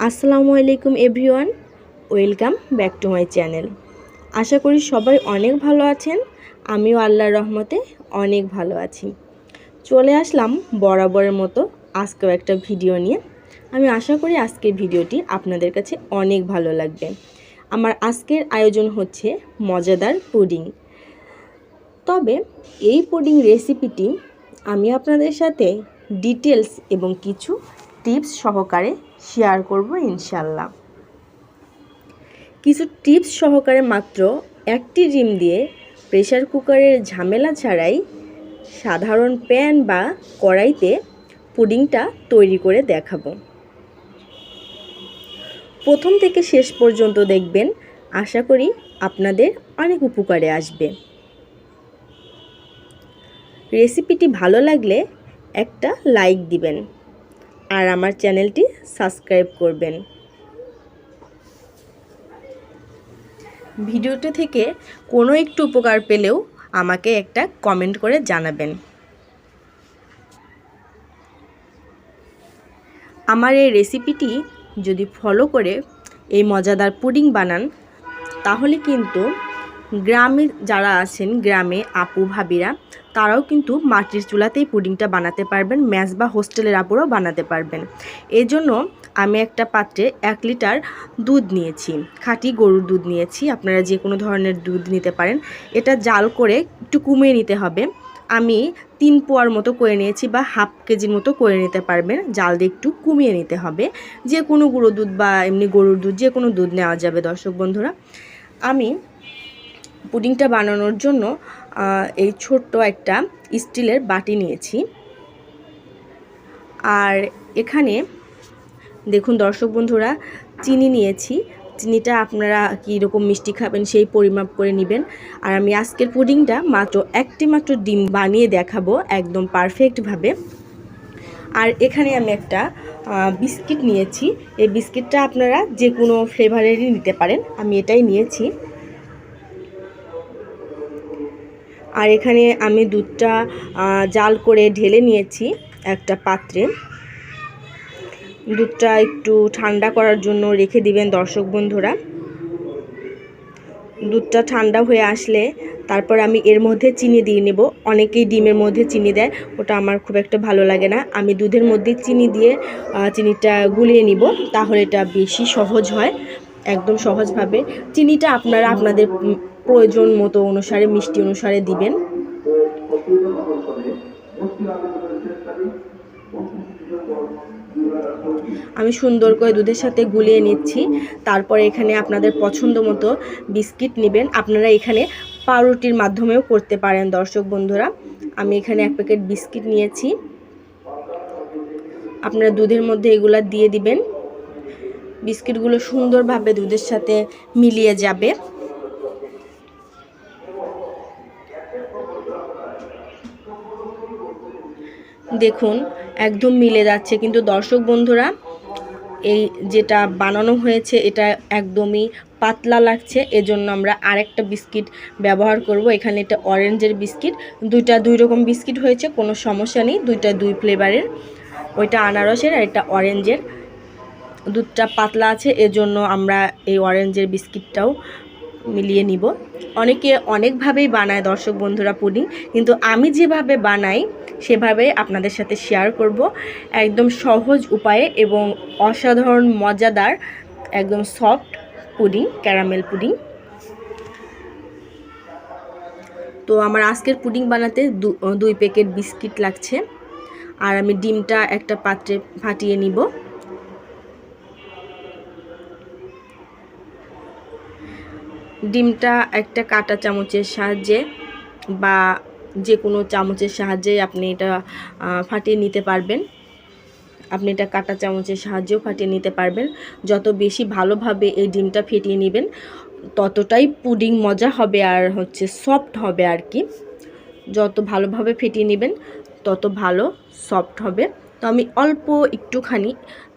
আসসালামু আলাইকুম everyone, welcome back to my channel. আশা করি সবাই অনেক ভালো আছেন। আমিও আল্লাহর রহমতে অনেক ভালো আছি। চলে আসলাম বরাবরের মতো আজকেও একটা ভিডিও নিয়ে। আমি আশা করি আজকের ভিডিওটি আপনাদের কাছে অনেক ভালো লাগবে। আমার আজকের আয়োজন হচ্ছে মজাদার পুডিং। তবে এই পুডিং রেসিপিটি আমি আপনাদের সাথে ডিটেলস এবং কিছু টিপস সহকারে শেয়ার করব ইনশাল্লাহ। কিছু টিপস সহকারে মাত্র একটি ডিম দিয়ে প্রেসার কুকারের ঝামেলা ছাড়াই সাধারণ প্যান বা কড়াইতে পুডিংটা তৈরি করে দেখাবো। প্রথম থেকে শেষ পর্যন্ত দেখবেন, আশা করি আপনাদের অনেক উপকারে আসবে। রেসিপিটি ভালো লাগলে একটা লাইক দিবেন আর আমার চ্যানেলটি সাবস্ক্রাইব করবেন। ভিডিওটি থেকে কোনো একটু উপকার পেলেও আমাকে একটা কমেন্ট করে জানাবেন। আমার এই রেসিপিটি যদি ফলো করে এই মজাদার পুডিং বানান, তাহলে কিন্তু গ্রামে যারা আছেন, গ্রামে আপু ভাবিরা, তারাও কিন্তু মাটির চুলাতেই পুডিংটা বানাতে পারবেন। মেস বা হোস্টেলের আপুরাও বানাতে পারবেন। এই জন্য আমি একটা পাত্রে 1 লিটার দুধ নিয়েছি, খাঁটি গরুর দুধ নিয়েছি। আপনারা যে কোনো ধরনের দুধ নিতে পারেন। এটা জাল করে একটু কমিয়ে নিতে হবে। আমি 3 পোয়ার মতো করে নিয়েছি, বা হাফ কেজির মতো করে নিতে পারবেন। জাল দিয়ে একটু কমিয়ে নিতে হবে। যে কোনো গুঁড়ো দুধ বা এমনি গরুর দুধ, যে কোনো দুধ নেওয়া যাবে। দর্শক বন্ধুরা, আমি পুডিংটা বানানোর জন্য এই ছোট্ট একটা স্টিলের বাটি নিয়েছি। আর এখানে দেখুন দর্শক বন্ধুরা, চিনি নিয়েছি। চিনিটা আপনারা কীরকম মিষ্টি খাবেন সেই পরিমাপ করে নেবেন। আর আমি আজকের পুডিংটা মাত্র মাত্র ডিম বানিয়ে দেখাবো একদম পারফেক্টভাবে। আর এখানে আমি একটা বিস্কিট নিয়েছি। এই বিস্কিটটা আপনারা যে কোনো ফ্লেভারেরই নিতে পারেন, আমি এটাই নিয়েছি। আর এখানে আমি দুধটা জাল করে ঢেলে নিয়েছি একটা পাত্রে। দুধটা একটু ঠান্ডা করার জন্য রেখে দিবেন দর্শক বন্ধুরা। দুধটা ঠান্ডা হয়ে আসলে তারপর আমি এর মধ্যে চিনি দিয়ে নেব। অনেকেই ডিমের মধ্যে চিনি দেয়, ওটা আমার খুব একটা ভালো লাগে না। আমি দুধের মধ্যে চিনি দিয়ে চিনিটা গুলিয়ে নিব, তাহলে এটা বেশি সহজ হয়। একদম সহজভাবে চিনিটা আপনারা আপনাদের প্রয়োজন মতো অনুসারে, মিষ্টি অনুসারে দিবেন। আমি সুন্দর করে দুধের সাথে গুলিয়ে নিচ্ছি। তারপরে এখানে আপনাদের পছন্দ মতো বিস্কিট নেবেন। আপনারা এখানে পাউরুটির মাধ্যমেও করতে পারেন দর্শক বন্ধুরা। আমি এখানে 1 প্যাকেট বিস্কিট নিয়েছি। আপনারা দুধের মধ্যে এগুলা দিয়ে দিবেন। বিস্কিটগুলো সুন্দরভাবে দুধের সাথে মিলিয়ে যাবে। দেখুন একদম মিলে যাচ্ছে। কিন্তু দর্শক বন্ধুরা, এই যেটা বানানো হয়েছে এটা একদমই পাতলা লাগছে। এজন্য আমরা আরেকটা বিস্কিট ব্যবহার করব। এখানে এটা অরেঞ্জের বিস্কিট। দুইটা 2 রকম বিস্কিট হয়েছে, কোনো সমস্যা নেই। দুইটা 2 ফ্লেভারের, ওইটা আনারসের আর এটা অরেঞ্জের। দুধটা পাতলা আছে, এজন্য আমরা এই অরেঞ্জের বিস্কিটটাও মিলিয়ে নিব। অনেকে অনেকভাবেই বানায় দর্শক বন্ধুরা পুডিং, কিন্তু আমি যেভাবে বানাই সেভাবে আপনাদের সাথে শেয়ার করব। একদম সহজ উপায়ে এবং অসাধারণ মজাদার, একদম সফট পুডিং, ক্যারামেল পুডিং। তো আমার আজকের পুডিং বানাতে 2 প্যাকেট বিস্কিট লাগছে। আর আমি ডিমটা একটা পাত্রে ফাটিয়ে নিব। ডিমটা একটা কাঁটা চামচের সাহায্যে বা যে কোনো চামচের সাহায্যে আপনি এটা ফাটিয়ে নিতে পারবেন। আপনি এটা কাঁটা চামচের সাহায্যেও ফাটিয়ে নিতে পারবেন। যত বেশি ভালোভাবে এই ডিমটা ফেটিয়ে নেবেন, ততটাই পুডিং মজা হবে আর হচ্ছে সফট হবে আর কি। যত ভালোভাবে ফেটিয়ে নেবেন তত ভালো সফট হবে। তো আমি অল্প একটুখানি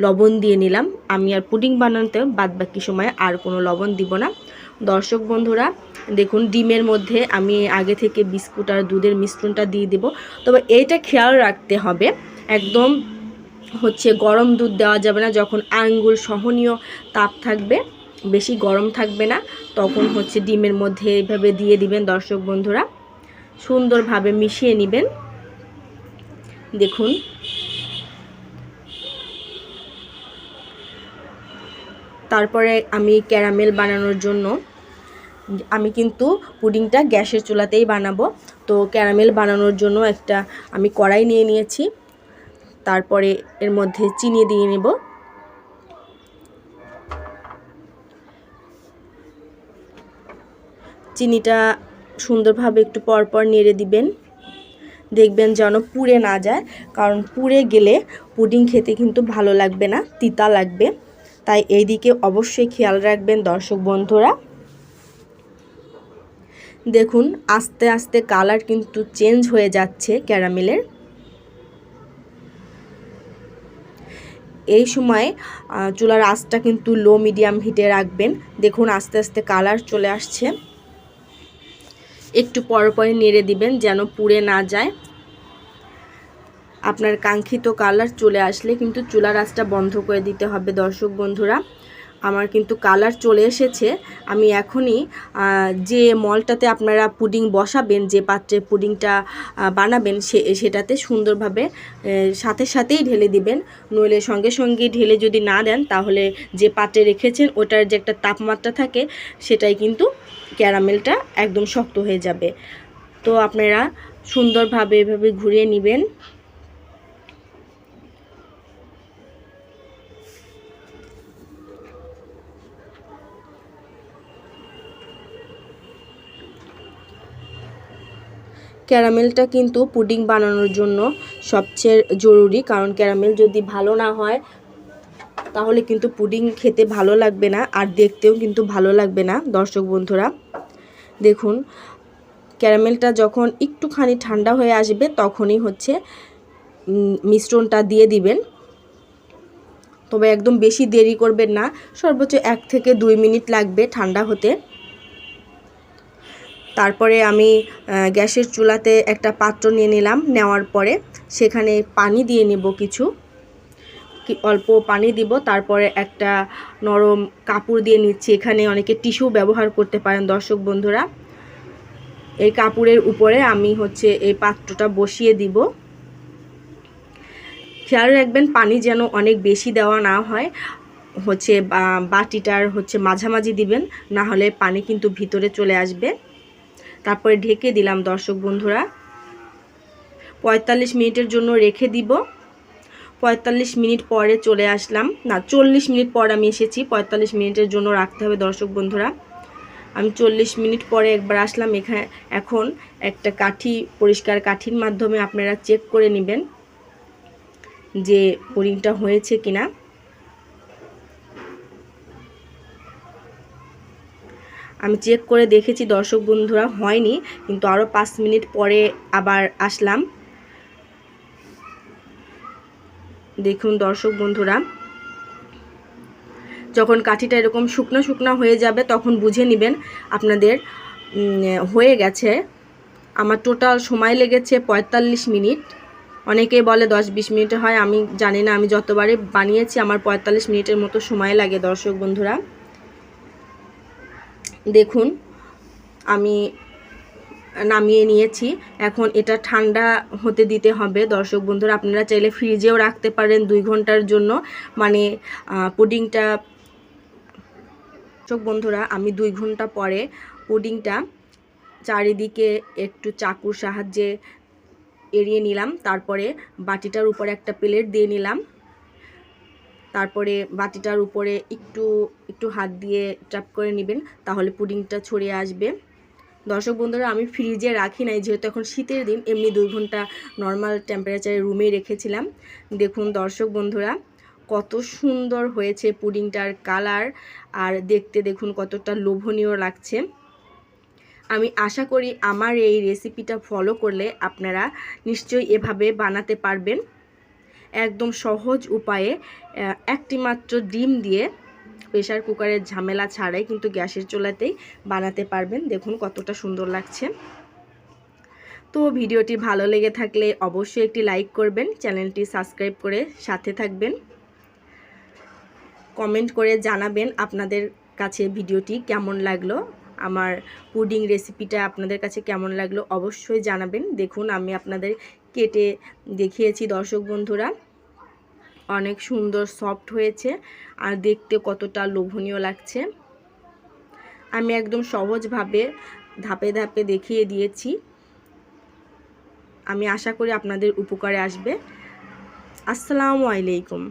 লবণ দিয়ে নিলাম। আমি আর পুডিং বানাতে বাদবাকি সময় আর কোনো লবণ দিব না। দর্শক বন্ধুরা দেখুন, ডিমের মধ্যে আমি আগে থেকে বিস্কুট আর দুধের মিশ্রণটা দিয়ে দেব। তবে এইটা খেয়াল রাখতে হবে, একদম হচ্ছে গরম দুধ দেওয়া যাবে না, যখন আঙ্গুল সহনীয় তাপ থাকবে, বেশি গরম থাকবে না, তখন হচ্ছে ডিমের মধ্যে এইভাবে দিয়ে দিবেন দর্শক বন্ধুরা। সুন্দরভাবে মিশিয়ে নেবেন। দেখুন তারপরে আমি ক্যারামেল বানানোর জন্য আমি কিন্তু পুডিংটা গ্যাসের চুলাতেই বানাবো। তো ক্যারামেল বানানোর জন্য একটা আমি কড়াই নিয়ে নিয়েছি। তারপরে এর মধ্যে চিনি দিয়ে নেব। চিনিটা সুন্দরভাবে একটু পরপর নেড়ে দিবেন, দেখবেন যেন পুড়ে না যায়, কারণ পুড়ে গেলে পুডিং খেতে কিন্তু ভালো লাগবে না, তিতা লাগবে। তাই এই দিকে অবশ্যই খেয়াল রাখবেন দর্শক বন্ধুরা। দেখুন আস্তে আস্তে কালার কিন্তু চেঞ্জ হয়ে যাচ্ছে ক্যারামেলের। এই সময় চুলার আঁচটা কিন্তু লো মিডিয়াম হিটে রাখবেন। দেখুন আস্তে আস্তে কালার চলে আসছে, একটু পরপরই নেড়ে দিবেন যেন পুড়ে না যায়। আপনার কাঙ্ক্ষিত কালার চলে আসলে কিন্তু চুলার আঁচটা বন্ধ করে দিতে হবে দর্শক বন্ধুরা। আমার কিন্তু কালার চলে এসেছে। আমি এখনই যে মলটাতে আপনারা পুডিং বসাবেন, যে পাত্রে পুডিংটা বানাবেন সেটাতে সুন্দরভাবে সাথে সাথেই ঢেলে দিবেন। নইলে সঙ্গে সঙ্গে ঢেলে যদি না দেন, তাহলে যে পাত্রে রেখেছেন ওটার যে একটা তাপমাত্রা থাকে, সেটাই কিন্তু ক্যারামেলটা একদম শক্ত হয়ে যাবে। তো আপনারা সুন্দরভাবে এভাবে ঘুরিয়ে নেবেন। ক্যারামেলটা কিন্তু পুডিং বানানোর জন্য সবচেয়ে জরুরি, কারণ ক্যারামেল যদি ভালো না হয় তাহলে কিন্তু পুডিং খেতে ভালো লাগবে না, আর দেখতেও কিন্তু ভালো লাগবে না দর্শক বন্ধুরা। দেখুন ক্যারামেলটা যখন একটুখানি ঠান্ডা হয়ে আসবে, তখনই হচ্ছে মিশ্রণটা দিয়ে দিবেন। তবে একদম বেশি দেরি করবেন না, সর্বোচ্চ 1 থেকে 2 মিনিট লাগবে ঠান্ডা হতে। তারপরে আমি গ্যাসের চুলাতে একটা পাত্র নিয়ে নিলাম। নেওয়ার পরে সেখানে পানি দিয়ে নেব, অল্প পানি দিব। তারপরে একটা নরম কাপড় দিয়ে নিচ্ছি। এখানে অনেকে টিস্যু ব্যবহার করতে পারেন দর্শক বন্ধুরা। এই কাপড়ের উপরে আমি হচ্ছে এই পাত্রটা বসিয়ে দিব। খেয়াল রাখবেন পানি যেন অনেক বেশি দেওয়া না হয়, হচ্ছে বাটিটার হচ্ছে মাঝামাঝি দিবেন, না হলে পানি কিন্তু ভিতরে চলে আসবে। তারপরে ঢেকে দিলাম দর্শক বন্ধুরা। 45 মিনিটের জন্য রেখে দিব। 45 মিনিট পরে চলে আসলাম, না 40 মিনিট পর আমি এসেছি। 45 মিনিটের জন্য রাখতে হবে দর্শক বন্ধুরা। আমি 40 মিনিট পরে একবার আসলাম। এখন একটা পরিষ্কার কাঠির মাধ্যমে আপনারা চেক করে নেবেন যে পুডিংটা হয়েছে কিনা। আমি চেক করে দেখেছি দর্শক বন্ধুরা, হয়নি, কিন্তু আরও 5 মিনিট পরে আবার আসলাম। দেখুন দর্শক বন্ধুরা, যখন কাঠিটা এরকম শুকনো শুকনো হয়ে যাবে, তখন বুঝে নেবেন আপনাদের হয়ে গেছে। আমার টোটাল সময় লেগেছে 45 মিনিট। অনেকেই বলে 10-20 মিনিটে হয়, আমি জানি না। আমি যতবারই বানিয়েছি আমার 45 মিনিটের মতো সময় লাগে দর্শক বন্ধুরা। দেখুন আমি নামিয়ে নিয়েছি। এখন এটা ঠান্ডা হতে দিতে হবে দর্শক বন্ধুরা। আপনারা চাইলে ফ্রিজেও রাখতে পারেন 2 ঘন্টার জন্য, মানে পুডিংটা। দর্শক বন্ধুরা, আমি 2 ঘন্টা পরে পুডিংটা চারিদিকে একটু চাকুর সাহায্যে এড়িয়ে নিলাম। তারপরে বাটিটার উপরে একটা প্লেট দিয়ে নিলাম। তারপরে বাটিটার উপরে একটু হাত দিয়ে ট্যাপ করে নেবেন, তাহলে পুডিংটা ছড়িয়ে আসবে। দর্শক বন্ধুরা, আমি ফ্রিজে রাখি নাই, যেহেতু এখন শীতের দিন, এমনি 2 ঘন্টা নর্মাল টেম্পারেচারে রুমে রেখেছিলাম। দেখুন দর্শক বন্ধুরা, কত সুন্দর হয়েছে পুডিংটার কালার, আর দেখতে দেখুন কতটা লোভনীয় লাগছে। আমি আশা করি আমার এই রেসিপিটা ফলো করলে আপনারা নিশ্চয়ই এভাবে বানাতে পারবেন। একদম সহজ উপায়ে একটি মাত্র ডিম দিয়ে প্রেসার কুকারের ঝামেলা ছাড়াই কিন্তু গ্যাসের চুলাতেই বানাতে পারবেন। দেখুন কতটা সুন্দর লাগছে। তো ভিডিওটি ভালো লেগে থাকলে অবশ্যই একটি লাইক করবেন, চ্যানেলটি সাবস্ক্রাইব করে সাথে থাকবেন, কমেন্ট করে জানাবেন আপনাদের কাছে ভিডিওটি কেমন লাগলো, আমার পুডিং রেসিপিটা আপনাদের কাছে কেমন লাগলো অবশ্যই জানাবেন। দেখুন আমি আপনাদের কেটে দেখিয়েছি দর্শক বন্ধুরা, অনেক সুন্দর সফট হয়েছে আর দেখতে কতটা লোভনীয় লাগছে। আমি একদম সহজভাবে ধাপে ধাপে দেখিয়ে দিয়েছি। আমি আশা করি আপনাদের উপকারে আসবে। আসসালামু আলাইকুম।